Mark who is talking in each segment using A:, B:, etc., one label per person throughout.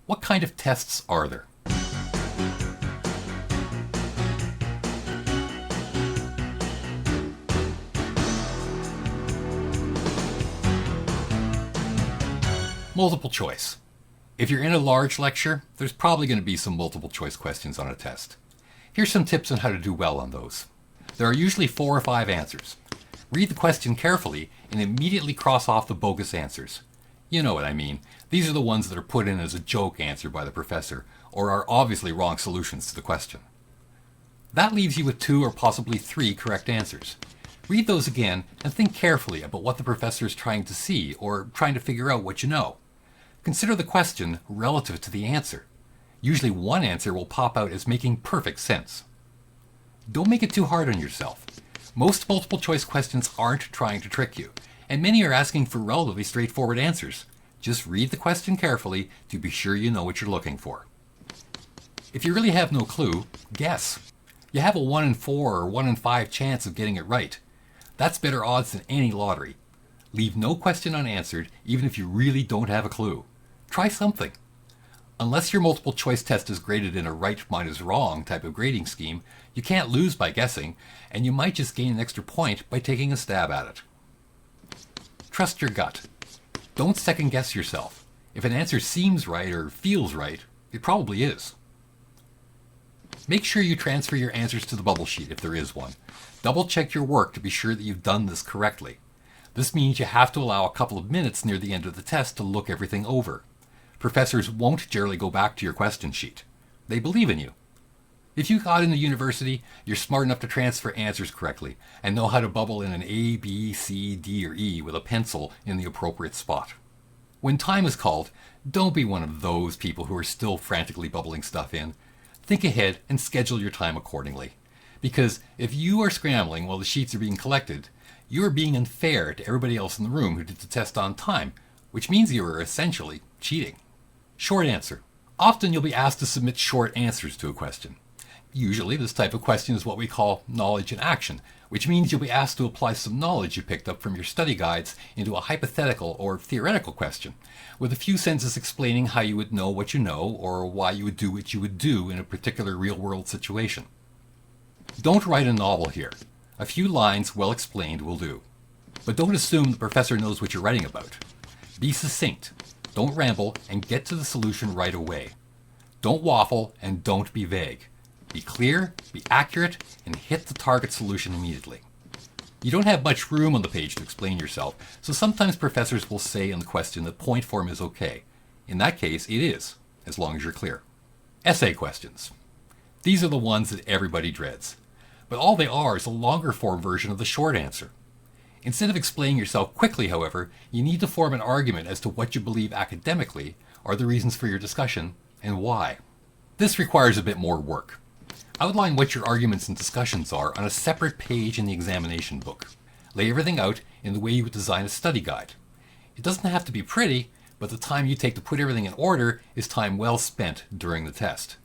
A: What kind of tests are there? Multiple choice. If you're in a large lecture, there's probably going to be some multiple choice questions on a test. Here's some tips on how to do well on those. There are usually 4 or 5 answers. Read the question carefully and immediately cross off the bogus answers. You know what I mean. These are the ones that are put in as a joke answer by the professor, or are obviously wrong solutions to the question. That leaves you with 2 or possibly 3 correct answers. Read those again and think carefully about what the professor is trying to see or trying to figure out what you know. Consider the question relative to the answer. Usually one answer will pop out as making perfect sense. Don't make it too hard on yourself. Most multiple choice questions aren't trying to trick you, and many are asking for relatively straightforward answers. Just read the question carefully to be sure you know what you're looking for. If you really have no clue, guess. You have a 1 in 4 or 1 in 5 chance of getting it right. That's better odds than any lottery. Leave no question unanswered, even if you really don't have a clue. Try something. Unless your multiple choice test is graded in a right minus wrong type of grading scheme, you can't lose by guessing, and you might just gain an extra point by taking a stab at it. Trust your gut. Don't second guess yourself. If an answer seems right or feels right, it probably is. Make sure you transfer your answers to the bubble sheet if there is one. Double check your work to be sure that you've done this correctly. This means you have to allow a couple of minutes near the end of the test to look everything over. Professors won't generally go back to your question sheet. They believe in you. If you got into university, you're smart enough to transfer answers correctly and know how to bubble in an A, B, C, D, or E with a pencil in the appropriate spot. When time is called, don't be one of those people who are still frantically bubbling stuff in. Think ahead and schedule your time accordingly. Because if you are scrambling while the sheets are being collected, you are being unfair to everybody else in the room who did the test on time, which means you are essentially cheating. Short answer. Often you'll be asked to submit short answers to a question. Usually this type of question is what we call knowledge in action, which means you'll be asked to apply some knowledge you picked up from your study guides into a hypothetical or theoretical question, with a few sentences explaining how you would know what you know or why you would do what you would do in a particular real-world situation. Don't write a novel here. A few lines well explained will do. But don't assume the professor knows what you're writing about. Be succinct. Don't ramble and get to the solution right away. Don't waffle and don't be vague. Be clear, be accurate, and hit the target solution immediately. You don't have much room on the page to explain yourself, so sometimes professors will say in the question that point form is okay. In that case, it is, as long as you're clear. Essay questions. These are the ones that everybody dreads. But all they are is a longer form version of the short answer. Instead of explaining yourself quickly, however, you need to form an argument as to what you believe academically are the reasons for your discussion and why. This requires a bit more work. Outline what your arguments and discussions are on a separate page in the examination book. Lay everything out in the way you would design a study guide. It doesn't have to be pretty, but the time you take to put everything in order is time well spent during the test.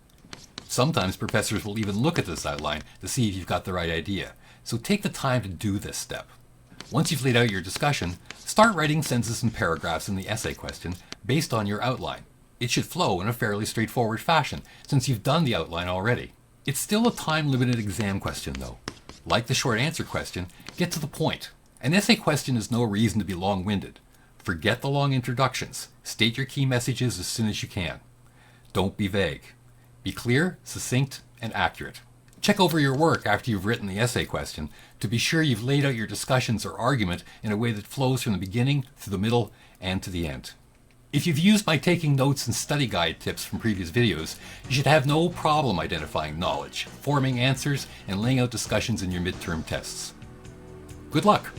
A: Sometimes professors will even look at this outline to see if you've got the right idea, so take the time to do this step. Once you've laid out your discussion, start writing sentences and paragraphs in the essay question based on your outline. It should flow in a fairly straightforward fashion, since you've done the outline already. It's still a time-limited exam question, though. Like the short answer question, get to the point. An essay question is no reason to be long-winded. Forget the long introductions. State your key messages as soon as you can. Don't be vague. Be clear, succinct, and accurate. Check over your work after you've written the essay question to be sure you've laid out your discussions or argument in a way that flows from the beginning through the middle and to the end. If you've used my taking notes and study guide tips from previous videos, you should have no problem identifying knowledge, forming answers, and laying out discussions in your midterm tests. Good luck!